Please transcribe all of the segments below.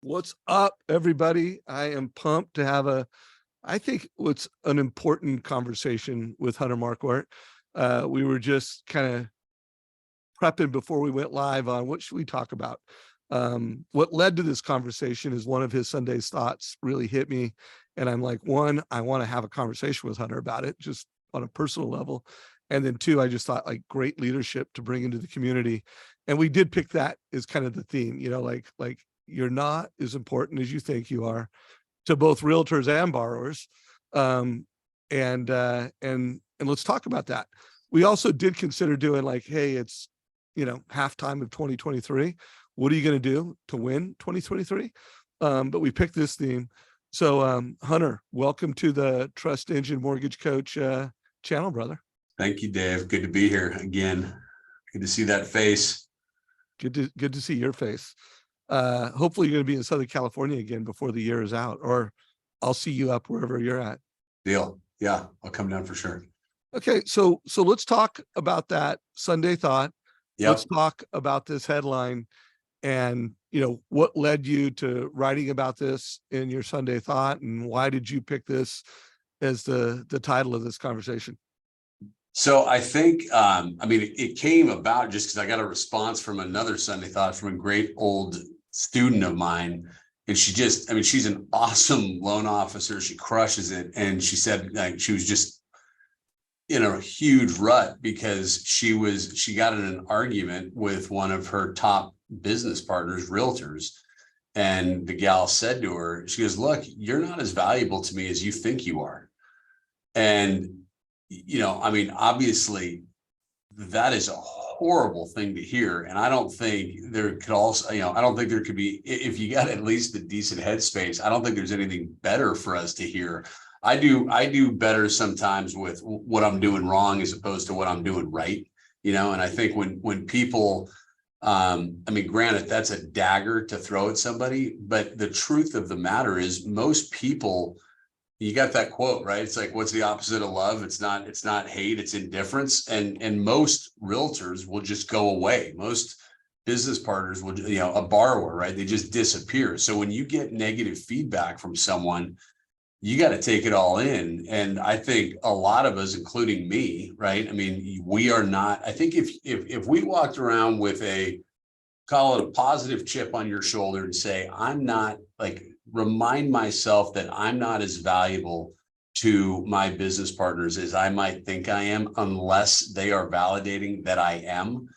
What's up, everybody? I am pumped to have I think what's an important conversation with Hunter Marckwardt. We were just kind of prepping before we went live on what should we talk about. What led to this conversation is one of his Sunday's thoughts really hit me. And I'm like, one, I want to have a conversation with Hunter about it, just on a personal level. And then two, I just thought like great leadership to bring into the community. And we did pick that as kind of the theme, like you're not as important as you think you are to both realtors and borrowers. Um, and let's talk about that. We also did consider doing like, hey, it's halftime of 2023. What are you going to do to win 2023? But we picked this theme. So Hunter, welcome to the Trust Engine Mortgage Coach channel, brother. Thank you, Dave. Good to be here again. Good to see that face. Good to see your face. Hopefully you're going to be in Southern California again before the year is out, or I'll see you up wherever you're at. Deal. Yeah, I'll come down for sure. Okay, so let's talk about that Sunday thought. Yep. Let's talk about this headline and what led you to writing about this in your Sunday thought, and why did you pick this as the title of this conversation? So I think, it came about just because I got a response from another Sunday thought from a great old student of mine. And she's an awesome loan officer. She crushes it. And she said like she was just in a huge rut because she got in an argument with one of her top business partners, realtors. And the gal said to her, she goes, "Look, you're not as valuable to me as you think you are." And obviously that is a horrible thing to hear. And I don't think there could also, I don't think there could be, if you got at least a decent headspace, I don't think there's anything better for us to hear. I do better sometimes with what I'm doing wrong as opposed to what I'm doing right, and I think when people, granted, that's a dagger to throw at somebody, but the truth of the matter is most people, you got that quote, right? It's like, what's the opposite of love? It's not hate, it's indifference. And most realtors will just go away. Most business partners will, a borrower, right? They just disappear. So when you get negative feedback from someone, you got to take it all in. And I think a lot of us, including me, right? We are not, I think if we walked around with call it a positive chip on your shoulder and say, I'm not remind myself that I'm not as valuable to my business partners as I might think I am, unless they are validating that I am,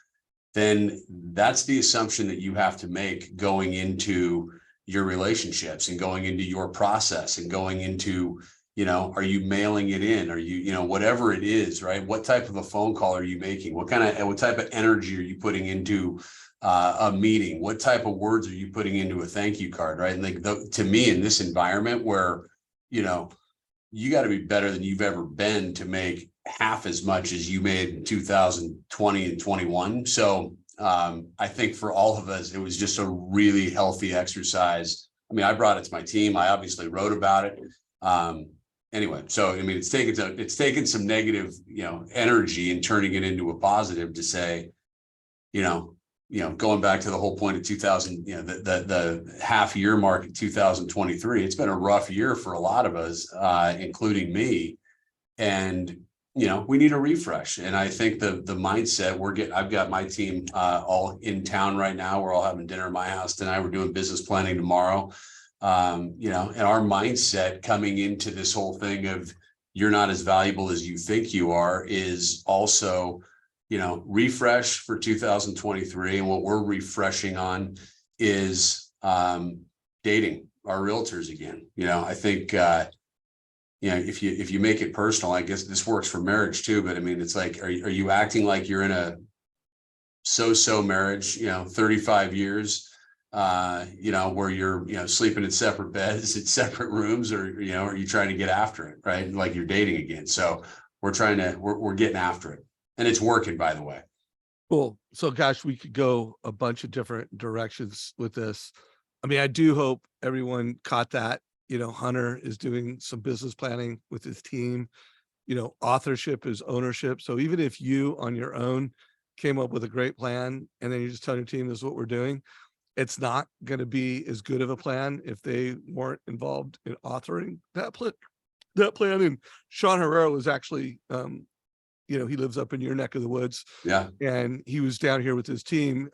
then that's the assumption that you have to make going into your relationships and going into your process and going into, are you mailing it in? Are you, whatever it is, right? What type of a phone call are you making? What type of energy are you putting into a meeting? What type of words are you putting into a thank you card, right? And to me, in this environment where, you got to be better than you've ever been to make half as much as you made in 2020 and 21. So I think for all of us, it was just a really healthy exercise. I brought it to my team. I obviously wrote about it. Anyway, so it's taken some negative, energy and turning it into a positive to say, going back to the whole point of 2000, the half year mark in 2023, it's been a rough year for a lot of us, including me. And, we need a refresh. And I think the mindset I've got my team all in town right now. We're all having dinner at my house tonight. We're doing business planning tomorrow. And our mindset coming into this whole thing of you're not as valuable as you think you are is also, refresh for 2023. And what we're refreshing on is dating our realtors again. I think, if you make it personal, I guess this works for marriage too, but it's like, are you acting like you're in a so-so marriage, 35 years, where you're, sleeping in separate beds, in separate rooms, or, are you trying to get after it, right? Like you're dating again. So we're getting after it. And it's working, by the way. Cool. So gosh, we could go a bunch of different directions with this. I do hope everyone caught that, Hunter is doing some business planning with his team. Authorship is ownership. So even if you on your own came up with a great plan and then you just tell your team this is what we're doing, It's not going to be as good of a plan if they weren't involved in authoring that plan. And Sean Herrera was actually, he lives up in your neck of the woods, Yeah. and he was down here with his team,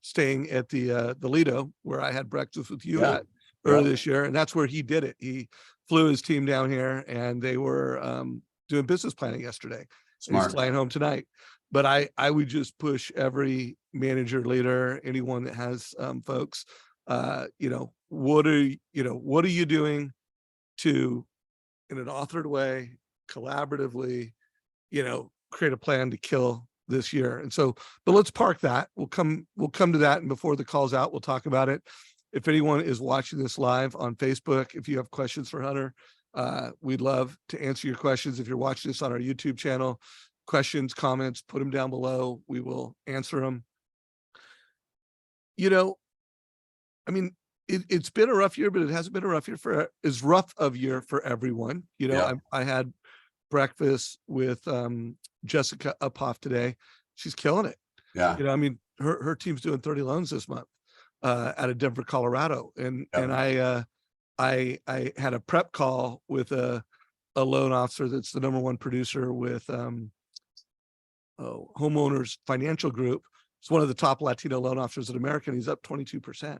staying at the Lido, where I had breakfast with you Yeah. at earlier this year. And that's where he did it. He flew his team down here, and they were doing business planning yesterday. And he's Smart. flying home tonight. But I would just push every manager, leader, anyone that has folks, what are you doing to, in an authored way, collaboratively, create a plan to kill this year. And so, but let's park that. We'll come to that. And before the call's out, we'll talk about it. If anyone is watching this live on Facebook, if you have questions for Hunter, we'd love to answer your questions. If you're watching this on our YouTube channel, questions, comments, put them down below. We will answer them. I mean, it's been a rough year, but it hasn't been a rough year for everyone. Yeah. I had breakfast with Jessica Uphoff today. She's killing it. Yeah. I mean, her team's doing 30 loans this month out of Denver, Colorado. And I had a prep call with a loan officer that's the #1 producer with Homeowners Financial Group. It's one of the top Latino loan officers in America, and he's up 22%.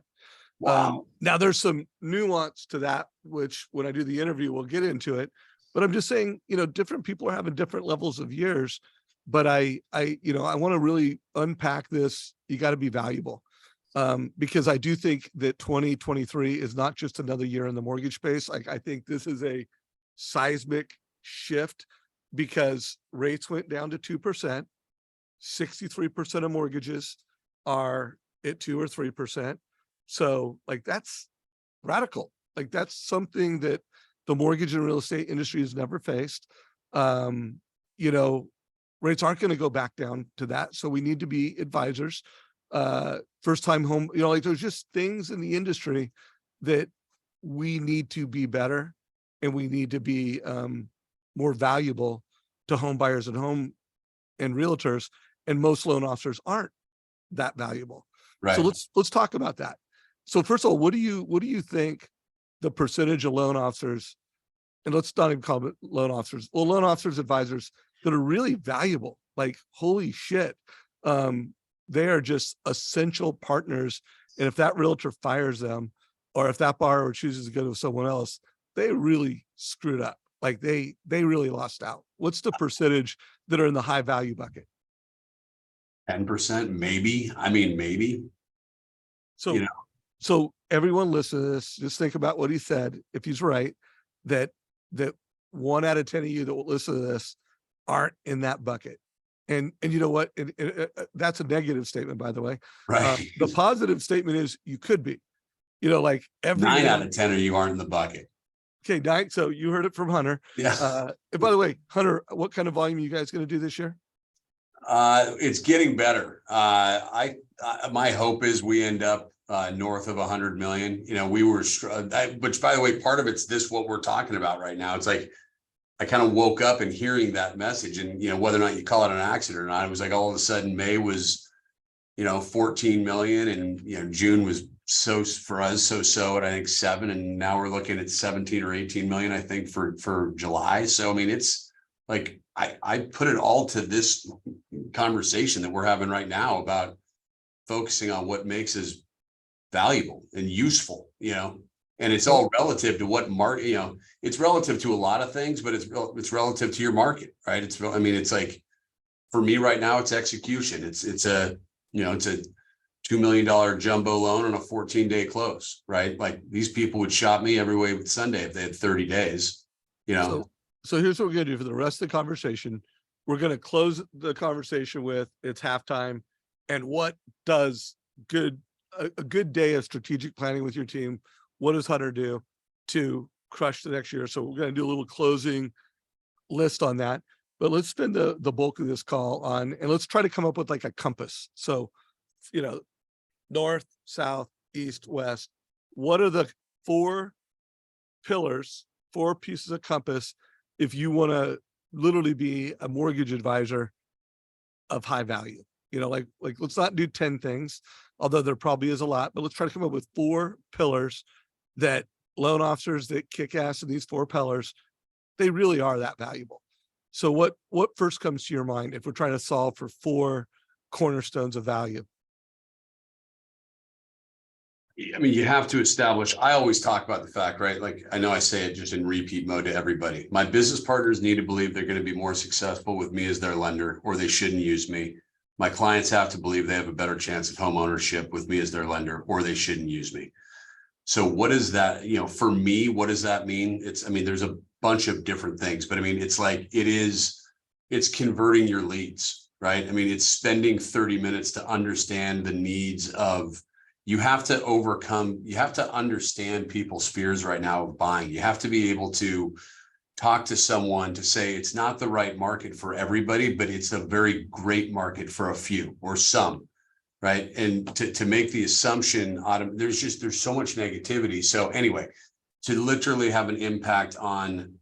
Wow. Now there's some nuance to that, which when I do the interview, we'll get into it. But I'm just saying, different people are having different levels of years. But I want to really unpack this. You got to be valuable, because I do think that 2023 is not just another year in the mortgage space. Like, I think this is a seismic shift, because rates went down to 2%. 63% of mortgages are at 2 or 3%. So like, that's radical. Like, that's something that the mortgage and real estate industry has never faced. Rates aren't going to go back down to that. So we need to be advisors, first time home, there's just things in the industry that we need to be better, and we need to be more valuable to home buyers and realtors. And most loan officers aren't that valuable. Right. So let's talk about that. So first of all, what do you think the percentage of loan officers, and let's not even call it loan officers, loan officers, advisors that are really valuable? Like, holy shit. They are just essential partners. And if that realtor fires them, or if that borrower chooses to go to someone else, they really screwed up. Like, they really lost out. What's the percentage that are in the high value bucket? 10%, maybe. I mean, maybe. So everyone listen to this, just think about what he said. If he's right, that 1 out of 10 of you that will listen to this aren't in that bucket. And you know what? That's a negative statement, by the way. Right. The positive statement is you could be, like every 9 out of 10 of you aren't in the bucket. Okay, 9. So you heard it from Hunter. Yeah. And by the way, Hunter, what kind of volume are you guys going to do this year? It's getting better. My hope is we end up north of 100 million. We were, which, by the way, part of it's what we're talking about right now. It's like, I kind of woke up and hearing that message, and whether or not you call it an accident or not, it was like all of a sudden May was 14 million, and June was for us at I think 7, and now we're looking at 17 or 18 million, I think, for July. So I mean, it's like I put it all to this conversation that we're having right now about focusing on what makes us valuable and useful, and it's all relative to what market, it's relative to a lot of things, but it's relative to your market, right? It's like, for me right now, it's execution. It's a $2 million jumbo loan on a 14-day close, right? Like, these people would shop me every way with Sunday if they had 30 days, So here's what we're going to do for the rest of the conversation. We're going to close the conversation with it's halftime, and what does a good day of strategic planning with your team, what does Hunter do to crush the next year? So we're going to do a little closing list on that, but let's spend the bulk of this call on, and let's try to come up with like a compass. So, north, south, east, west, what are the 4 pillars, 4 pieces of compass, if you want to literally be a mortgage advisor of high value? Like let's not do 10 things. although there probably is a lot, but let's try to come up with 4 pillars that loan officers that kick ass in these 4 pillars, they really are that valuable. So what first comes to your mind if we're trying to solve for 4 cornerstones of value? I mean, you have to establish, I always talk about the fact, right? Like, I know I say it just in repeat mode to everybody. My business partners need to believe they're going to be more successful with me as their lender, or they shouldn't use me. My clients have to believe they have a better chance of home ownership with me as their lender, or they shouldn't use me. So what is that, for me, what does that mean? I mean, there's a bunch of different things, but I mean, it's converting your leads, right? I mean, it's spending 30 minutes to understand the needs of, you have to understand people's fears right now of buying. You have to be able to talk to someone to say it's not the right market for everybody, but it's a very great market for a few or some, right? And to make the assumption, there's so much negativity. So anyway, to literally have an impact on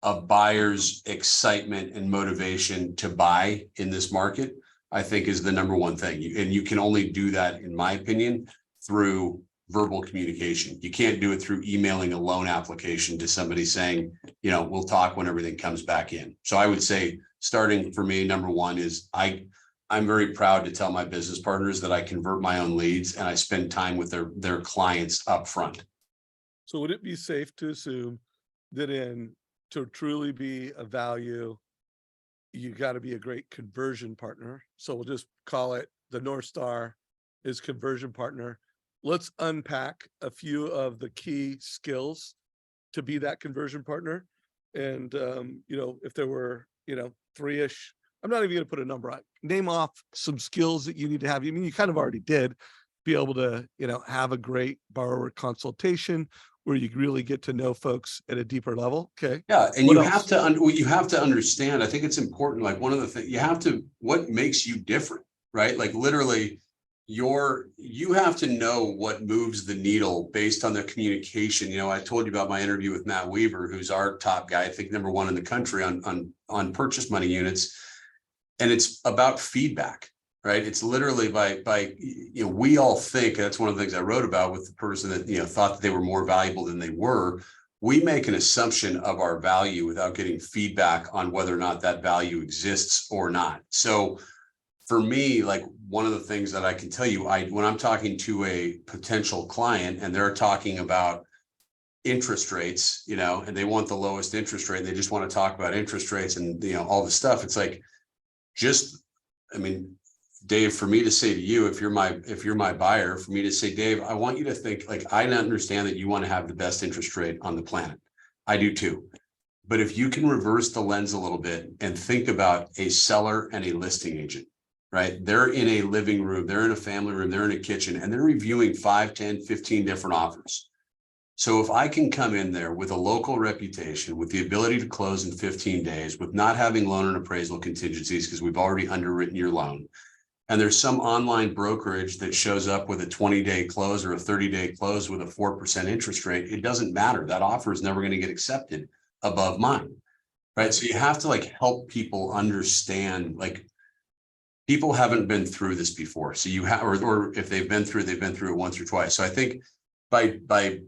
a buyer's excitement and motivation to buy in this market, I think is the number one thing. And you can only do that, in my opinion, through verbal communication. You can't do it through emailing a loan application to somebody saying, we'll talk when everything comes back in. So I would say, starting for me, number one is I'm very proud to tell my business partners that I convert my own leads and I spend time with their clients up front. So would it be safe to assume that to truly be a value, you got to be a great conversion partner? So we'll just call it the North Star is conversion partner. Let's unpack a few of the key skills to be that conversion partner. And, if there were, 3-ish, I'm not even going to put a number on. Name off some skills that you need to have. I mean, you kind of already did. Be able to, have a great borrower consultation where you really get to know folks at a deeper level. Okay. Yeah. And What you else? have to understand, I think it's important. Like, one of the things what makes you different, right? Like, literally you have to know what moves the needle based on the communication. I told you about my interview with Matt Weaver, who's our top guy, I think #1 in the country on purchase money units. And it's about feedback, right? It's literally we all think, that's one of the things I wrote about with the person that, thought that they were more valuable than they were. We make an assumption of our value without getting feedback on whether or not that value exists or not. So for me, like, one of the things that I can tell you, when I'm talking to a potential client and they're talking about interest rates, and they want the lowest interest rate, and they just want to talk about interest rates and, all this stuff. It's like, Dave, for me to say to you, if you're my buyer, for me to say, Dave, I want you to think, like, I understand that you want to have the best interest rate on the planet. I do too. But if you can reverse the lens a little bit and think about a seller and a listing agent, right? They're in a living room, they're in a family room, they're in a kitchen, and they're reviewing 5, 10, 15 different offers. So if I can come in there with a local reputation, with the ability to close in 15 days, with not having loan and appraisal contingencies because we've already underwritten your loan, and there's some online brokerage that shows up with a 20-day close or a 30-day close with a 4% interest rate, it doesn't matter. That offer is never going to get accepted above mine, right? So you have to help people understand, people haven't been through this before. So you have, or if they've been through it once or twice. So I think by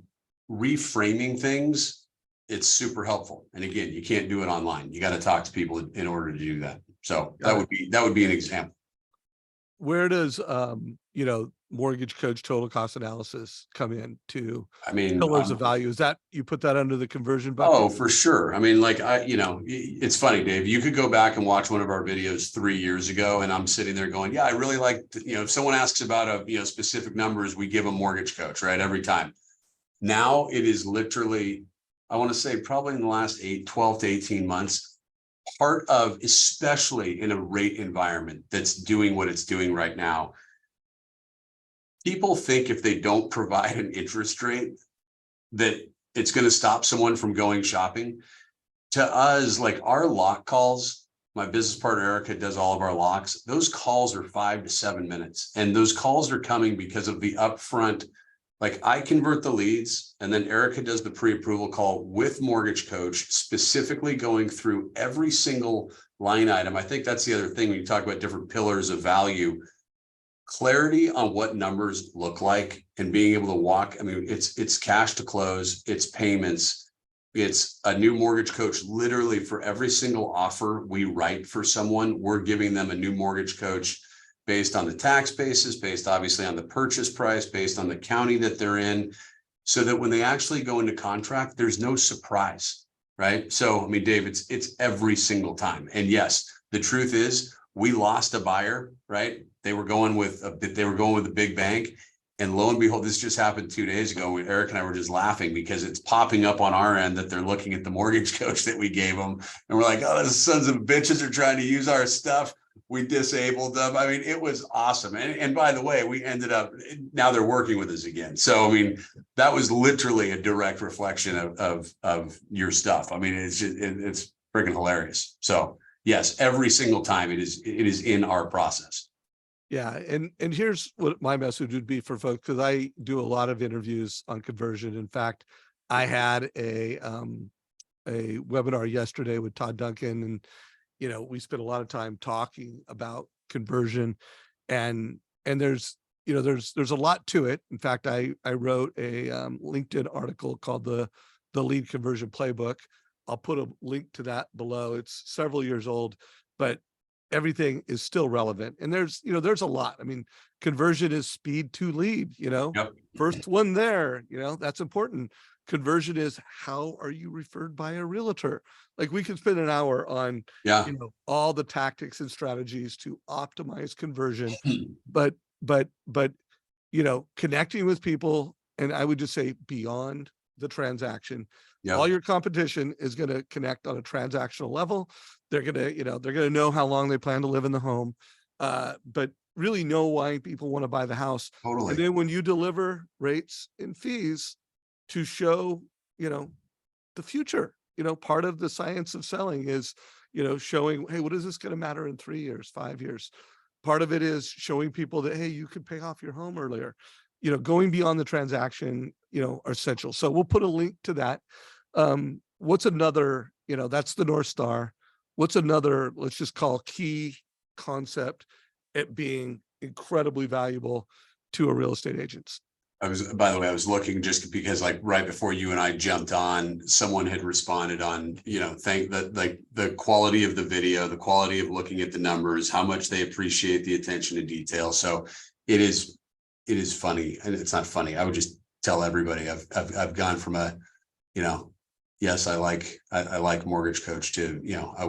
reframing things, it's super helpful. And again, you can't do it online. You got to talk to people in order to do that. So that would be an example. Where does, MortgageCoach total cost analysis come in to pillars of value? Is that, you put that under the conversion bucket? Oh, for sure. I mean, it's funny, Dave, you could go back and watch one of our videos 3 years ago, and I'm sitting there going, yeah, I really like, if someone asks about specific numbers, we give a MortgageCoach, right? Every time. Now it is literally, I want to say probably in the last 12 to 18 months, part of, especially in a rate environment that's doing what it's doing right now, people think if they don't provide an interest rate that it's going to stop someone from going shopping. To us, like, our lock calls, my business partner Erica does all of our locks. Those calls are 5 to 7 minutes, and those calls are coming because of the upfront. Like, I convert the leads, and then Erica does the pre-approval call with MortgageCoach, specifically going through every single line item. I think that's the other thing when you talk about different pillars of value. clarity on what numbers look like and being able to walk. I mean, it's cash to close, it's payments, it's a new mortgage coach. Literally for every single offer we write for someone, we're giving them a new mortgage coach based on the tax basis, based obviously on the purchase price, based on the county that they're in, so that when they actually go into contract, there's no surprise, right? So, I mean, Dave, it's every single time. And yes, the truth is we lost a buyer, right? They were going with a big bank. And lo and behold, this just happened 2 days ago. Eric and I were just laughing because it's popping up on our end that they're looking at the mortgage coach that we gave them. And we're like, oh, those sons of bitches are trying to use our stuff. We disabled them. I mean, it was awesome. And by the way, we ended up, now they're working with us again. So, I mean, that was literally a direct reflection of your stuff. I mean, it's freaking hilarious. So yes, every single time it is in our process. Yeah. And here's what my message would be for folks, because I do a lot of interviews on conversion. In fact, I had a webinar yesterday with Todd Duncan, and we spent a lot of time talking about conversion, and there's a lot to it. In fact, I wrote a LinkedIn article called the Lead Conversion Playbook. I'll put a link to that below. It's several years old, but everything is still relevant. And there's a lot. I mean, conversion is speed to lead, Yep. first one there, that's important. Conversion is, how are you referred by a realtor? Like, we could spend an hour on, Yeah. all the tactics and strategies to optimize conversion, but connecting with people. And I would just say beyond the transaction, Yep. all your competition is going to connect on a transactional level. They're going to, know how long they plan to live in the home, but really know why people want to buy the house. Totally. And then when you deliver rates and fees to show, the future, part of the science of selling is, showing, hey, what is this going to matter in 3 years, 5 years? Part of it is showing people that, hey, you could pay off your home earlier, going beyond the transaction, are essential. So we'll put a link to that. What's another, that's the North Star. What's another, let's just call key concept at being incredibly valuable to a real estate agent? By the way, I was looking just because like right before you and I jumped on, someone had responded on, the quality of the video, the quality of looking at the numbers, how much they appreciate the attention to detail. So it is funny, and it's not funny. I would just tell everybody I've gone from a, yes, I like MortgageCoach to, I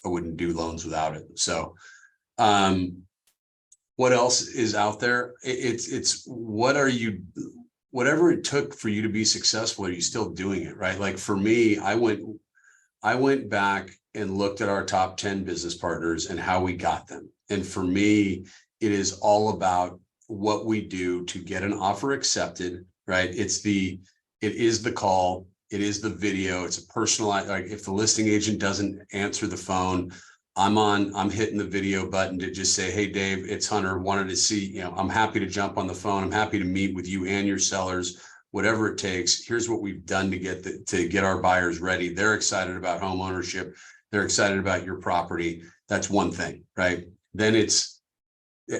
wouldn't do loans without it. So, what else is out there? It's whatever it took for you to be successful, are you still doing it? Right? Like for me, I went back and looked at our top 10 business partners and how we got them. And for me, it is all about what we do to get an offer accepted, right? It is the call, it is the video, it's a personalized, like if the listing agent doesn't answer the phone, I'm hitting the video button to just say, hey, Dave, it's Hunter, wanted to see, I'm happy to jump on the phone. I'm happy to meet with you and your sellers, whatever it takes. Here's what we've done to get our buyers ready. They're excited about home ownership. They're excited about your property. That's one thing, right? Then it's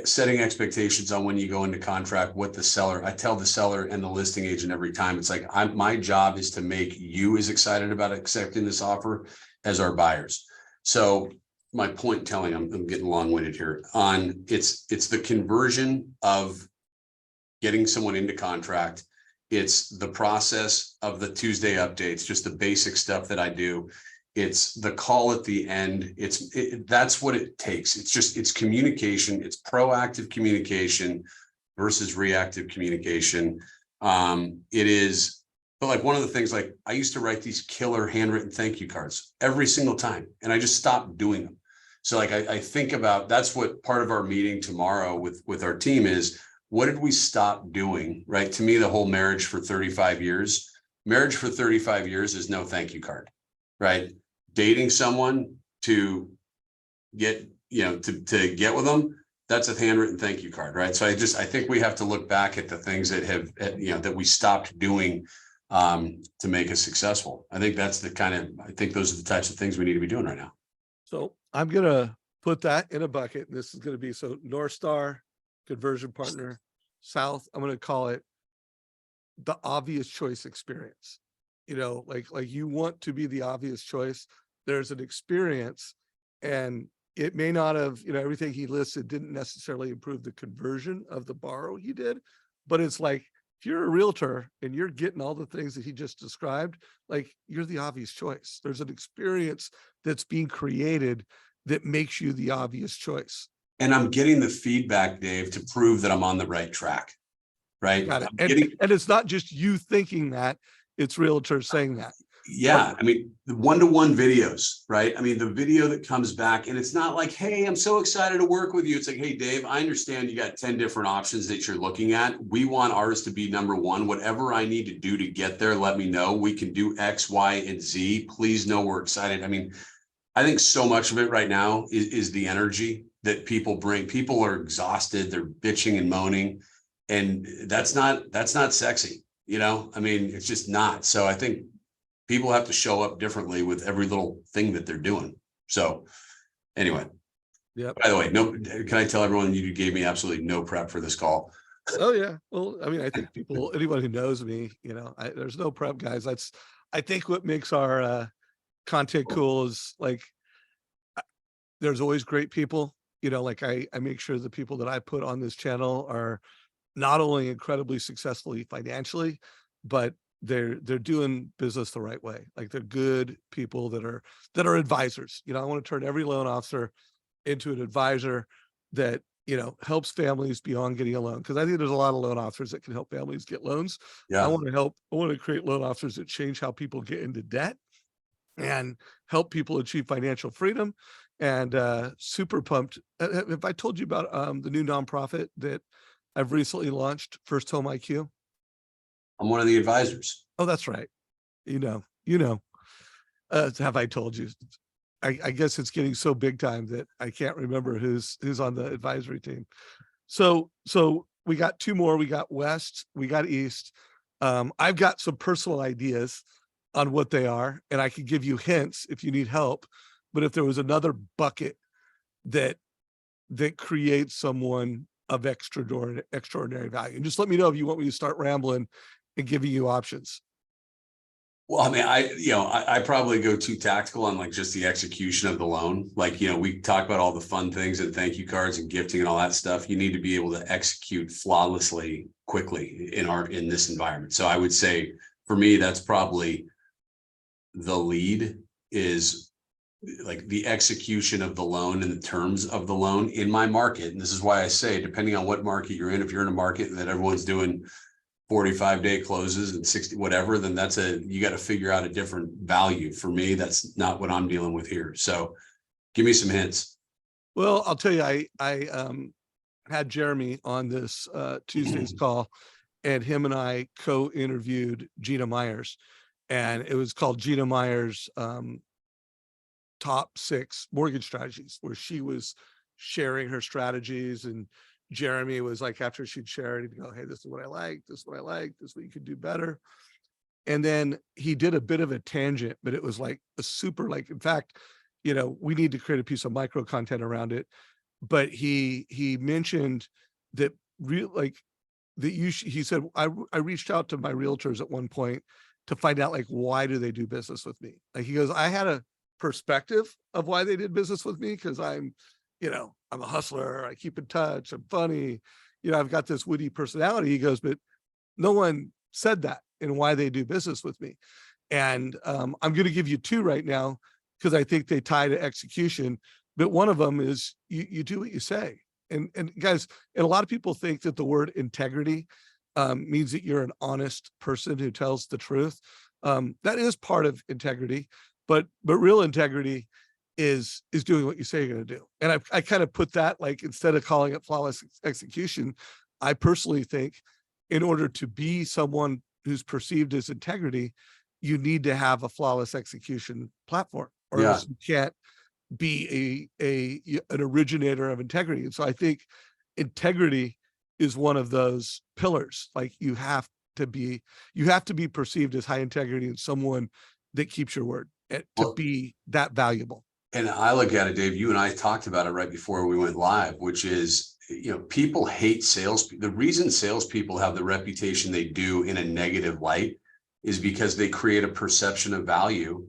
setting expectations on when you go into contract, what the seller, I tell the seller and the listing agent every time, it's like, my job is to make you as excited about accepting this offer as our buyers. So my point telling, I'm getting long-winded here on it's the conversion of getting someone into contract. It's the process of the Tuesday updates, just the basic stuff that I do. It's the call at the end. That's what it takes. It's communication. It's proactive communication versus reactive communication. It is, but like one of the things, like I used to write these killer handwritten thank you cards every single time, and I just stopped doing them. So like I think about, that's what part of our meeting tomorrow with our team is, what did we stop doing, right? To me, the whole marriage for 35 years is no thank you card, right? Dating someone to get, to get with them, that's a handwritten thank you card, right? So I think we have to look back at the things that have, that we stopped doing to make us successful. I think that's I think those are the types of things we need to be doing right now. So I'm going to put that in a bucket. This is going to be, so North Star, conversion partner, south, I'm going to call it the obvious choice experience. Like you want to be the obvious choice. There's an experience, and it may not have, everything he listed didn't necessarily improve the conversion of the borrow he did, but it's like, if you're a realtor and you're getting all the things that he just described, like you're the obvious choice. There's an experience that's being created that makes you the obvious choice. And I'm getting the feedback, Dave, to prove that I'm on the right track. Right. Got it. I'm And, getting, and it's not just you thinking that, it's realtors saying that. yeah. I mean, the one-to-one videos, right? I mean, the video that comes back and it's not like, hey, I'm so excited to work with you. It's like, hey, Dave, I understand you got 10 different options that you're looking at. We want ours to be number one. Whatever I need to do to get there, let me know. We can do X, Y, and Z. Please know we're excited. I mean, I think so much of it right now is the energy that people bring. People are exhausted. They're bitching and moaning. And that's not sexy. I mean, it's just not. So I think people have to show up differently with every little thing that they're doing. So anyway, Yep. By the way, can I tell everyone you gave me absolutely no prep for this call? Oh yeah. Well, I mean, I think anyone who knows me, there's no prep, guys. I think what makes our content cool is like, there's always great people, like I make sure the people that I put on this channel are not only incredibly successfully financially, but they're doing business the right way. Like they're good people that are advisors. I want to turn every loan officer into an advisor that, helps families beyond getting a loan. Cause I think there's a lot of loan officers that can help families get loans. Yeah. I want to create loan officers that change how people get into debt and help people achieve financial freedom. And super pumped. Have I told you about the new nonprofit that I've recently launched, First Home IQ? I'm one of the advisors. Oh, that's right. Have I told you? I guess it's getting so big time that I can't remember who's on the advisory team. So we got two more. We got West, we got East. I've got some personal ideas on what they are, and I could give you hints if you need help. But if there was another bucket that creates someone of extraordinary value, and just let me know if you want me to start rambling and giving you options. Well, I mean, I probably go too tactical on like just the execution of the loan. Like, we talk about all the fun things and thank you cards and gifting and all that stuff. You need to be able to execute flawlessly, quickly in this environment. So I would say for me, that's probably the lead, is like the execution of the loan and the terms of the loan in my market. And this is why I say, depending on what market you're in, if you're in a market that everyone's doing 45-day closes and 60, whatever, then you got to figure out a different value. For me, that's not what I'm dealing with here. So give me some hints. Well, I'll tell you, I had Jeremy on this Tuesday's call, and him and I co-interviewed Gina Myers, and it was called Gina Myers Top 6 Mortgage Strategies, where she was sharing her strategies, and Jeremy was like, after she'd share it, he'd go, hey, this is what I like, this is what I like, this is what you could do better. And then he did a bit of a tangent, but it was like a super, like, in fact, we need to create a piece of micro content around it. But he mentioned that he said, I reached out to my realtors at one point to find out, like, why do they do business with me? Like, he goes, I had a perspective of why they did business with me, because I'm a hustler, I keep in touch, I'm funny, I've got this witty personality. He goes, but no one said that and why they do business with me. And I'm going to give you two right now, because I think they tie to execution. But one of them is you do what you say. And guys, and a lot of people think that the word integrity means that you're an honest person who tells the truth. That is part of integrity, but real integrity is doing what you say you're going to do. And I kind of put that, like, instead of calling it flawless execution, I personally think in order to be someone who's perceived as integrity, you need to have a flawless execution platform, or else you can't be an originator of integrity. And so I think integrity is one of those pillars. Like, you have to be perceived as high integrity and someone that keeps your word, to be that valuable. And I look at it, Dave, you and I talked about it right before we went live, which is people hate sales. The reason salespeople have the reputation they do in a negative light is because they create a perception of value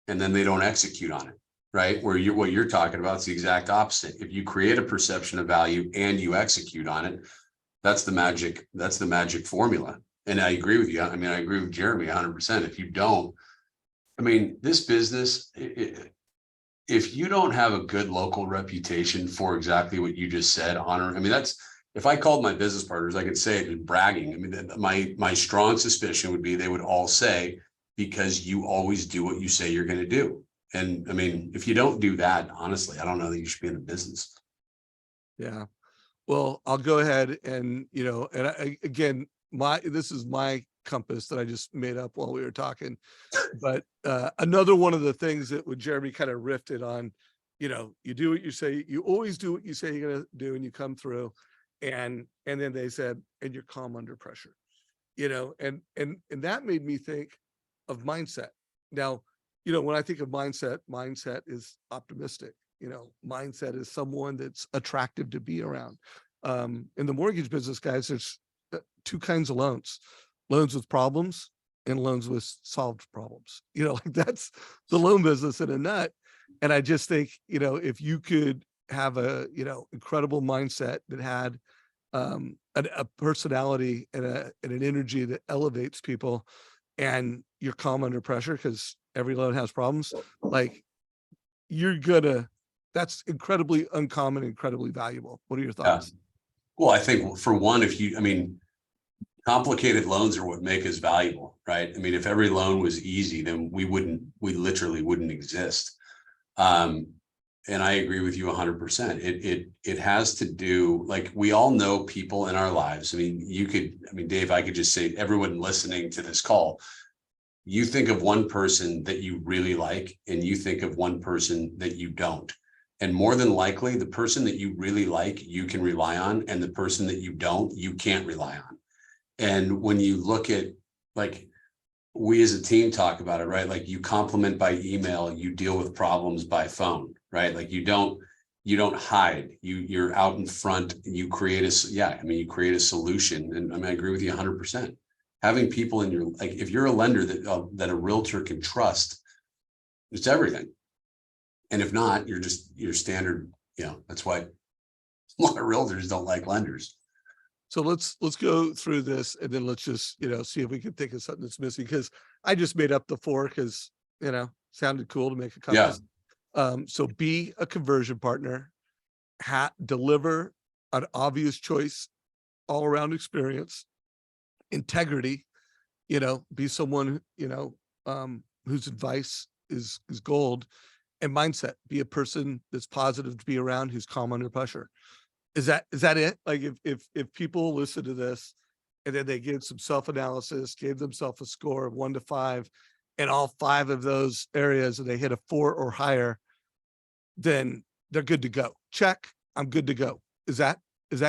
and then they don't execute on it, right? Where what you're talking about is the exact opposite. If you create a perception of value and you execute on it, that's the magic formula. And I agree with you. I mean, I agree with Jeremy 100%. If you don't, I mean, this business, if you don't have a good local reputation for exactly what you just said, honor, I mean, if I called my business partners, I could say it in bragging. I mean, my strong suspicion would be they would all say, because you always do what you say you're going to do. And I mean, if you don't do that, honestly, I don't know that you should be in the business. Yeah. Well, I'll go ahead and, again, this is my compass that I just made up while we were talking. But another one of the things that when Jeremy kind of riffed on, you do what you say, you always do what you say you're going to do, and you come through. And then they said, and you're calm under pressure, and that made me think of mindset. Now, when I think of mindset is optimistic. Mindset is someone that's attractive to be around. In the mortgage business, guys, there's two kinds of loans with problems and loans with solved problems. Like that's the loan business in a nut. And I just think, if you could have a, incredible mindset that had a personality and an energy that elevates people, and you're calm under pressure because every loan has problems, like that's incredibly uncommon, incredibly valuable. What are your thoughts? Yeah. Well, I think for one, complicated loans are what make us valuable, right? I mean, if every loan was easy, then we literally wouldn't exist. And I agree with you 100%. It has to do, like, we all know people in our lives. I mean, Dave, I could just say, everyone listening to this call, you think of one person that you really like, and you think of one person that you don't. And more than likely, the person that you really like, you can rely on, and the person that you don't, you can't rely on. And when you look at, like, we as a team talk about it, right? Like, you compliment by email, you deal with problems by phone, right? Like, you don't hide, you're out in front, you create you create a solution. And I agree with you 100%. Having people in your, like, if you're a lender that a realtor can trust, it's everything. And if not, you're just your standard, that's why a lot of realtors don't like lenders. So let's go through this, and then let's just, see if we can think of something that's missing, because I just made up the 4 because, sounded cool to make a compass. Yeah. So be a conversion partner, deliver an obvious choice, all around experience, integrity, be someone, whose advice is gold, and mindset, be a person that's positive to be around, who's calm under pressure. Is that it? Like, if people listen to this and then they give some self-analysis, gave themselves a score of 1 to 5, and all 5 of those areas, and they hit a 4 or higher, then they're good to go. Check. I'm good to go. Is that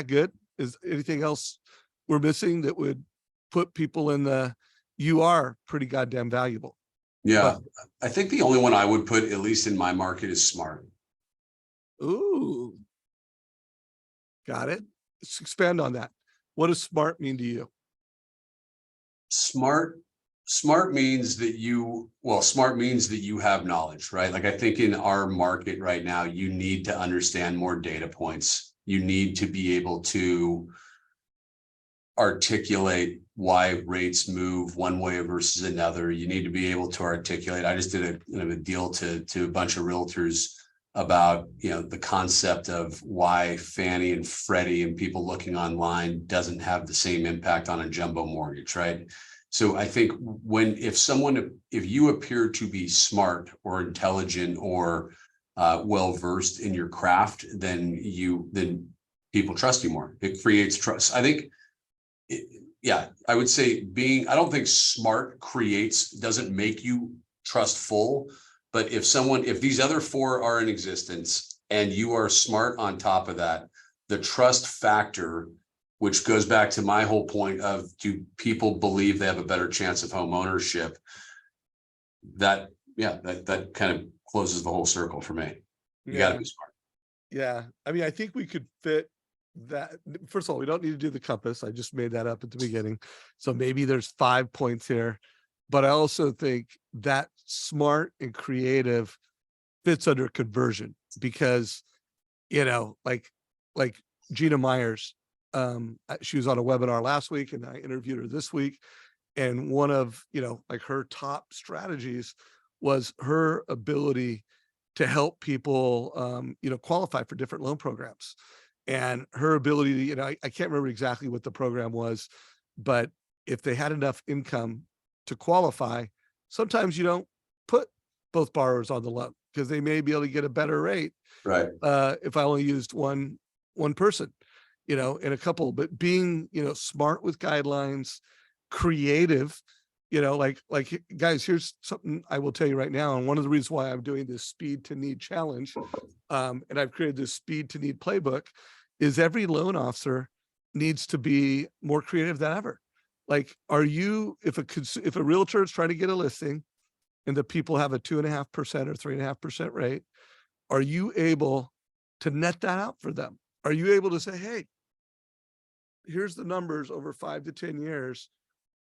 good? Is anything else we're missing that would put people in you are pretty goddamn valuable? Yeah. I think the only one I would put, at least in my market, is smart. Ooh. Got it. Let's expand on that. What does smart mean to you? Smart means that you have knowledge, right? Like, I think in our market right now, you need to understand more data points. You need to be able to articulate why rates move one way versus another. You need to be able to articulate. I just did a deal to a bunch of realtors about, the concept of why Fannie and Freddie and people looking online doesn't have the same impact on a jumbo mortgage, right? So I think if you appear to be smart or intelligent or well-versed in your craft, then people trust you more. It creates trust. I think, I would say I don't think smart doesn't make you trustful. But if these other 4 are in existence and you are smart on top of that, the trust factor, which goes back to my whole point of, do people believe they have a better chance of home ownership? That kind of closes the whole circle for me. You got to be smart. Yeah. I mean, I think we could fit that, first of all, we don't need to do the compass. I just made that up at the beginning. So maybe there's 5 points here, but I also think that smart and creative fits under conversion because, like Gina Myers, she was on a webinar last week and I interviewed her this week. And one of, like her top strategies was her ability to help people, qualify for different loan programs. And her ability to, I can't remember exactly what the program was, but if they had enough income to qualify, sometimes you don't put both borrowers on the loan because they may be able to get a better rate Right. if I only used one person, in a couple. But being, smart with guidelines, creative, like guys, here's something I will tell you right now. And one of the reasons why I'm doing this speed to need challenge, and I've created this speed to need playbook, is every loan officer needs to be more creative than ever. Like, if a realtor is trying to get a listing and the people have a 2.5% or 3.5% rate, are you able to net that out for them? Are you able to say, hey, here's the numbers over 5 to 10 years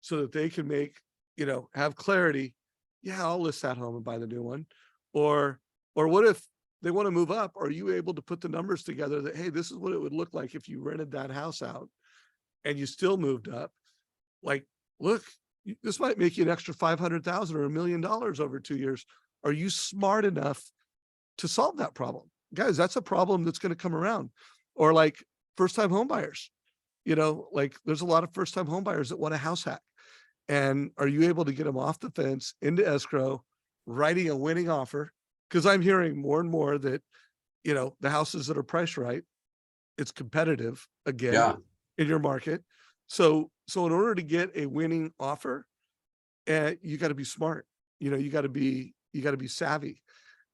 so that they can have clarity. Yeah, I'll list that home and buy the new one. Or what if they want to move up? Are you able to put the numbers together that, hey, this is what it would look like if you rented that house out and you still moved up? Like, look, this might make you an extra 500,000 or $1 million over 2 years. Are you smart enough to solve that problem? Guys, that's a problem that's going to come around. Or like first-time home buyers, like there's a lot of first-time home buyers that want a house hack. And are you able to get them off the fence into escrow, writing a winning offer? Because I'm hearing more and more that, the houses that are priced right, it's competitive again Yeah. in your market. So in order to get a winning offer, you got to be smart. You got to be savvy.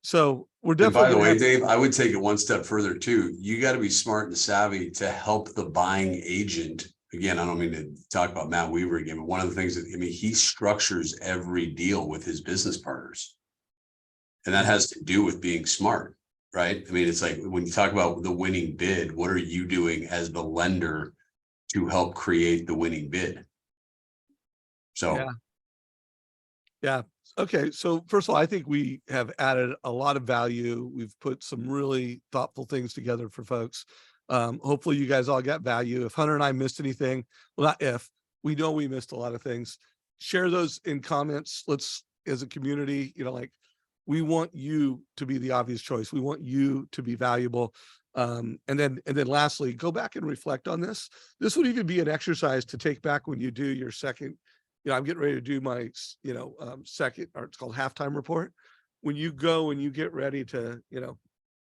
So we're And by definitely the gonna way, have, Dave, I would take it one step further too. You got to be smart and savvy to help the buying agent. Again, I don't mean to talk about Matt Weaver again, but one of the things that, he structures every deal with his business partners. And that has to do with being smart, right? It's like when you talk about the winning bid, what are you doing as the lender to help create the winning bid? So yeah. Okay. So first of all, I think we have added a lot of value. We've put some really thoughtful things together for folks. Hopefully you guys all got value. If Hunter and I missed anything, well, not if, we know we missed a lot of things. Share those in comments. Let's, as a community, we want you to be the obvious choice. We want you to be valuable. And then lastly, go back and reflect on this. This would even be an exercise to take back when you do your second, I'm getting ready to do my, second, or it's called halftime report. When you go and you get ready to,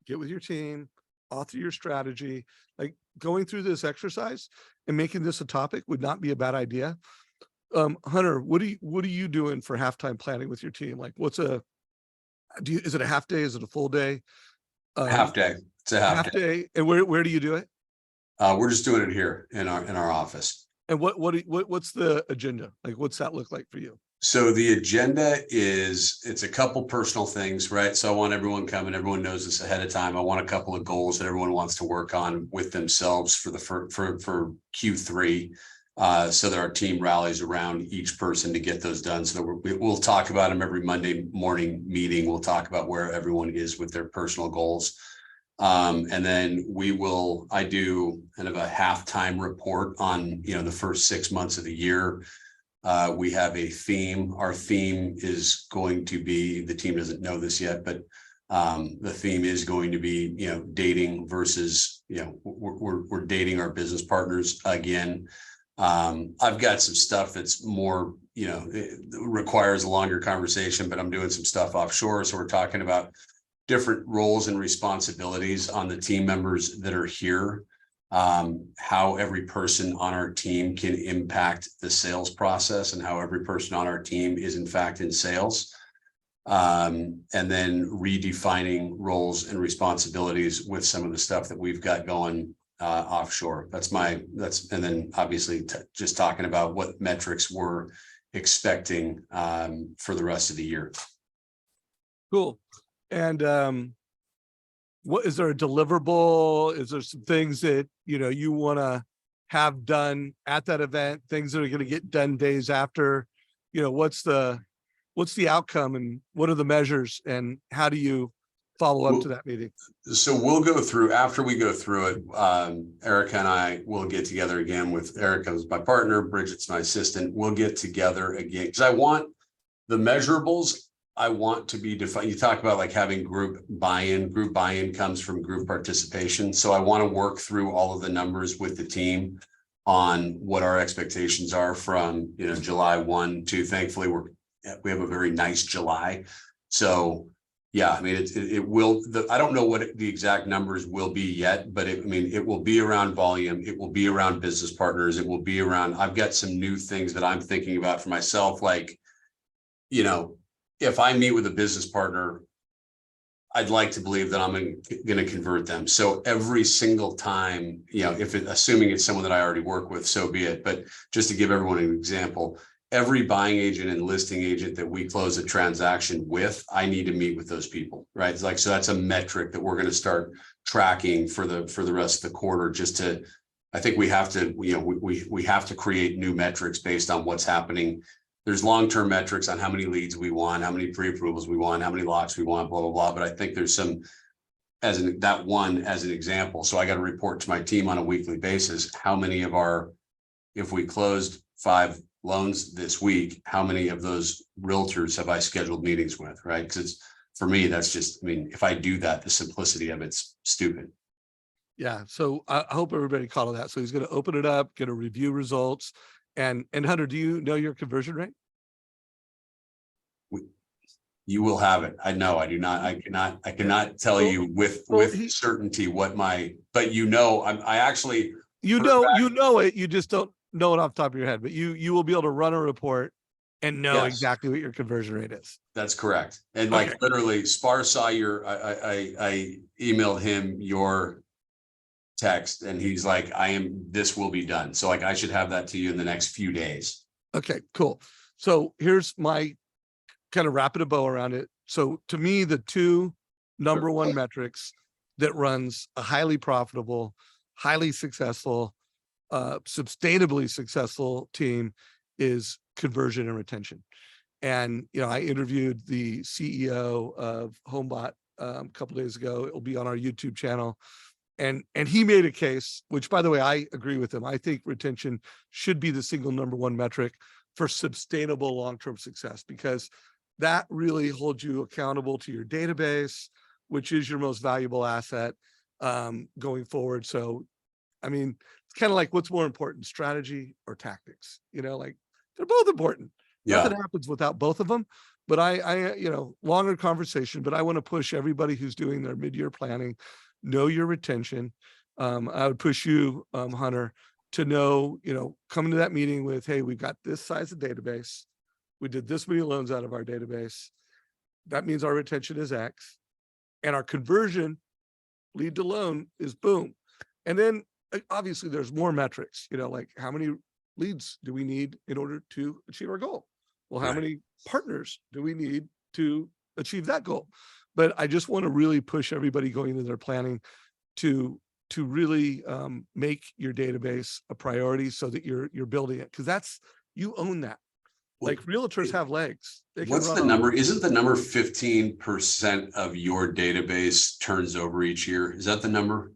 get with your team, author your strategy, like going through this exercise and making this a topic would not be a bad idea. Hunter, what are you doing for halftime planning with your team? Like is it a half day? Is it a full day? half day. It's a half day. Day. And where do you do it? We're just doing it here in our office. And what's the agenda? Like, what's that look like for you? So the agenda it's a couple personal things, right? So I want everyone coming, everyone knows this ahead of time. I want a couple of goals that everyone wants to work on with themselves for Q3. So that our team rallies around each person to get those done. So that we'll talk about them every Monday morning meeting. We'll talk about where everyone is with their personal goals. And then I do kind of a halftime report on, the first 6 months of the year. We have a theme. Our theme is going to be, the team doesn't know this yet, but the theme is going to be, dating versus, we're dating our business partners again. I've got some stuff that's more, it requires a longer conversation, but I'm doing some stuff offshore. So we're talking about different roles and responsibilities on the team members that are here, how every person on our team can impact the sales process and how every person on our team is in fact in sales. And then redefining roles and responsibilities with some of the stuff that we've got going offshore. And then obviously just talking about what metrics we're expecting for the rest of the year. Cool. And what is there a deliverable? Is there some things that, you want to have done at that event, things that are going to get done days after? What's the outcome and what are the measures and how do you follow up to that meeting? So we'll go through, after we go through it, Erica and I will get together again with Erica is my partner, Bridget's my assistant. We'll get together again because I want the measurables. I want to be defined. You talk about like having group buy-in. Group buy-in comes from group participation. So I want to work through all of the numbers with the team on what our expectations are from, July 1 to, thankfully we have a very nice July. So yeah, I mean, it will, I don't know what the exact numbers will be yet, but it will be around volume. It will be around business partners. It will be around, I've got some new things that I'm thinking about for myself. Like, if I meet with a business partner, I'd like to believe that I'm going to convert them. So every single time, assuming it's someone that I already work with, so be it. But just to give everyone an example, every buying agent and listing agent that we close a transaction with, I need to meet with those people, right? It's like, so that's a metric that we're going to start tracking for the rest of the quarter. Just to, I think we have to, we have to create new metrics based on what's happening. There's long-term metrics on how many leads we want, how many pre-approvals we want, how many locks we want, blah, blah, blah. But I think there's some, as an example. So I got to report to my team on a weekly basis, how many of if we closed 5 loans this week, how many of those realtors have I scheduled meetings with, right? Because for me, that's just, if I do that, the simplicity of it's stupid. Yeah. So I hope everybody caught that. So he's going to open it up, going to review results. And Hunter, do you know your conversion rate? You will have it. I know. I do not. I cannot tell you with certainty what my. But I actually. You know it. You just don't know it off the top of your head. But you will be able to run a report and know exactly what your conversion rate is. That's correct. And like literally, Spar saw your. I emailed him your text and he's like, this will be done. So like, I should have that to you in the next few days. Okay, cool. So here's my kind of wrapping a bow around it. So to me, the 2 number 1 metrics that runs a highly profitable, highly successful, sustainably successful team is conversion and retention. And, I interviewed the CEO of HomeBot a couple of days ago. It'll be on our YouTube channel. And he made a case, which by the way, I agree with him. I think retention should be the single number 1 metric for sustainable long-term success, because that really holds you accountable to your database, which is your most valuable asset going forward. So, it's kind of like, what's more important, strategy or tactics? Like they're both important. Yeah. Nothing happens without both of them. But I longer conversation, but I want to push everybody who's doing their mid-year planning, know your retention. I would push you, Hunter, to know, coming to that meeting with, hey, we've got this size of database. We did this many loans out of our database. That means our retention is X. And our conversion, lead to loan, is boom. And then obviously there's more metrics, like how many leads do we need in order to achieve our goal? Well, how many partners do we need to achieve that goal? But I just want to really push everybody going into their planning to really make your database a priority so that you're building it, because you own that. Like realtors have legs. What's the number? Isn't the number 15% of your database turns over each year? Is that the number?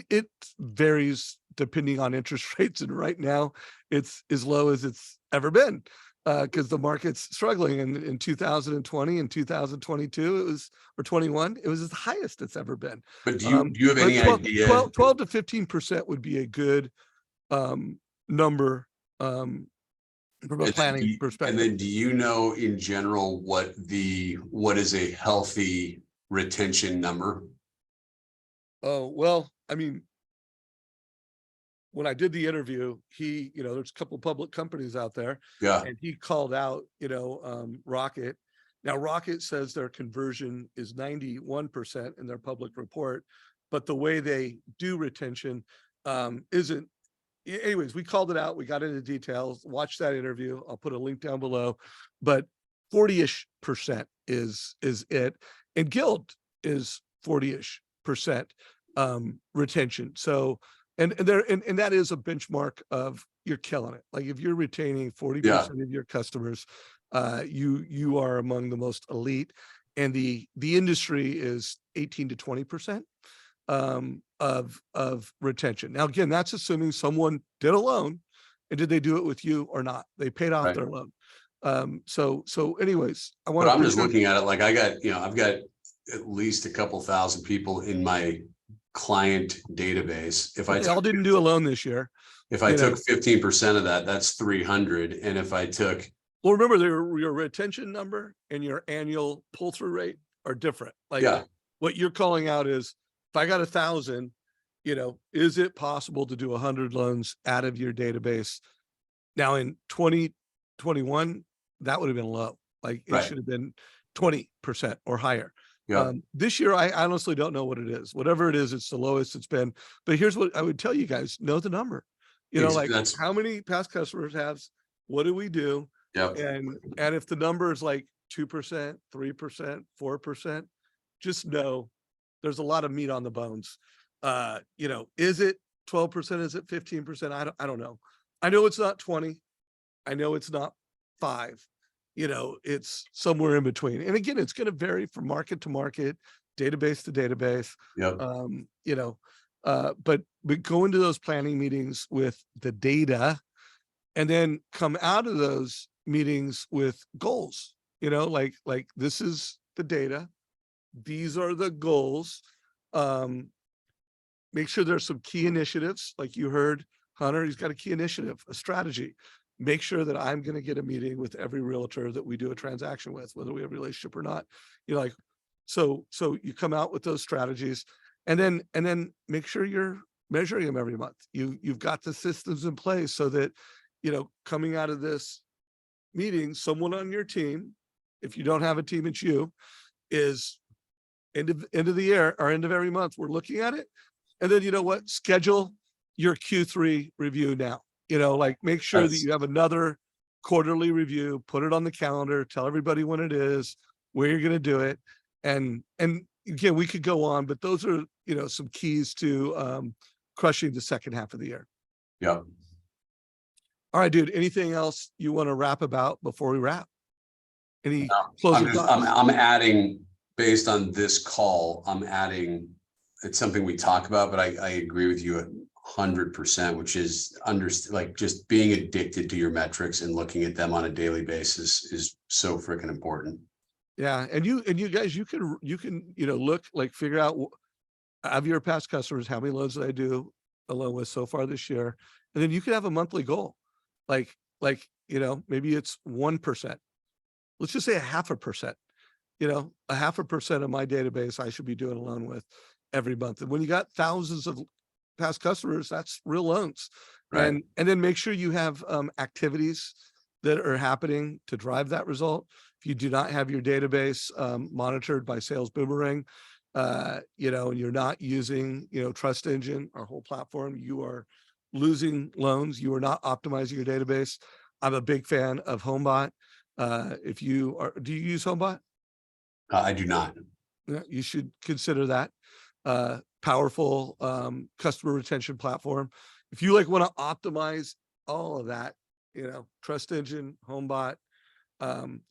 It varies depending on interest rates, and right now it's as low as it's ever been. Because the market's struggling. And in 2020 and 2022, or 21, it was the highest it's ever been. But do you have any idea? 12 to 15% would be a good number from a planning perspective. And then do you know in general what is a healthy retention number? Oh, well, when I did the interview, he, there's a couple of public companies out there. Yeah. And he called out, Rocket. Now, Rocket says their conversion is 91% in their public report, but the way they do retention isn't. Anyways, we called it out. We got into details. Watch that interview. I'll put a link down below. But 40-ish% is it. And Guild is 40-ish retention. So, and that is a benchmark of you're killing it. Like if you're retaining 40% of your customers, you are among the most elite, and the industry is 18 to 20% of retention. Now, again, that's assuming someone did a loan, and did they do it with you or not? They paid off their loan. So anyways, but I'm just looking at it like I've got at least a couple thousand people in my client database. If they all didn't do a loan this year. If I took 15% of that, that's 300. And if I took, well, remember your retention number and your annual pull-through rate are different. Like what you're calling out is, if I got 1,000, is it possible to do 100 loans out of your database? Now in 2021, that would have been low. Like it should have been 20% or higher. This year, I honestly don't know what it is. Whatever it is, it's the lowest it's been. But here's what I would tell you guys: know the number. Like how many past customers have? What do we do? And if the number is like 2%, 3%, 4%, just know there's a lot of meat on the bones. Is it 12%? Is it 15%? I don't know. I know it's not 20. I know it's not 5. It's somewhere in between. And again, it's going to vary from market to market, database to database. But go into those planning meetings with the data, and then come out of those meetings with goals. Like this is the data. These are the goals. Make sure there's some key initiatives. Like you heard Hunter, he's got a key initiative, a strategy. Make sure that I'm going to get a meeting with every realtor that we do a transaction with, whether we have a relationship or not. So you come out with those strategies, and then make sure you're measuring them every month. You've got the systems in place so that, coming out of this meeting, someone on your team, if you don't have a team, it's you, is end of the year or end of every month, we're looking at it. And then, schedule your Q3 review now. Make sure that you have another quarterly review, put it on the calendar, tell everybody when it is, where you're going to do it. And again, we could go on, but those are, some keys to crushing the second half of the year. Yeah. All right, dude, anything else you want to wrap about before we wrap? Any closing thoughts? I'm adding, based on this call, it's something we talk about, but I agree with you 100%, which is just being addicted to your metrics and looking at them on a daily basis is so freaking important. Yeah. And you guys, you can, look, figure out of your past customers, how many loans did I do a loan with so far this year? And then you can have a monthly goal. Maybe it's 1%. Let's just say 0.5%, 0.5% of my database, I should be doing a loan with every month. And when you got thousands of past customers, that's real loans. And then make sure you have activities that are happening to drive that result. If you do not have your database monitored by Sales Boomerang, and you're not using, Trust Engine, our whole platform, you are losing loans. You are not optimizing your database. I'm a big fan of HomeBot. Do you use HomeBot? I do not. Yeah, you should consider that. Powerful customer retention platform. If you want to optimize all of that, Trust Engine, HomeBot,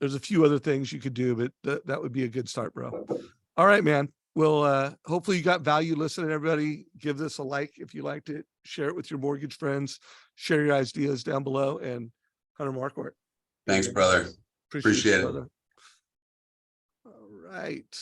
there's a few other things you could do, but that would be a good start, bro. All right, man. Well, hopefully you got value listening. Everybody, give this a like if you liked it. Share it with your mortgage friends. Share your ideas down below. And Hunter Marckwardt. Thanks, brother. Appreciate it. Brother. All right.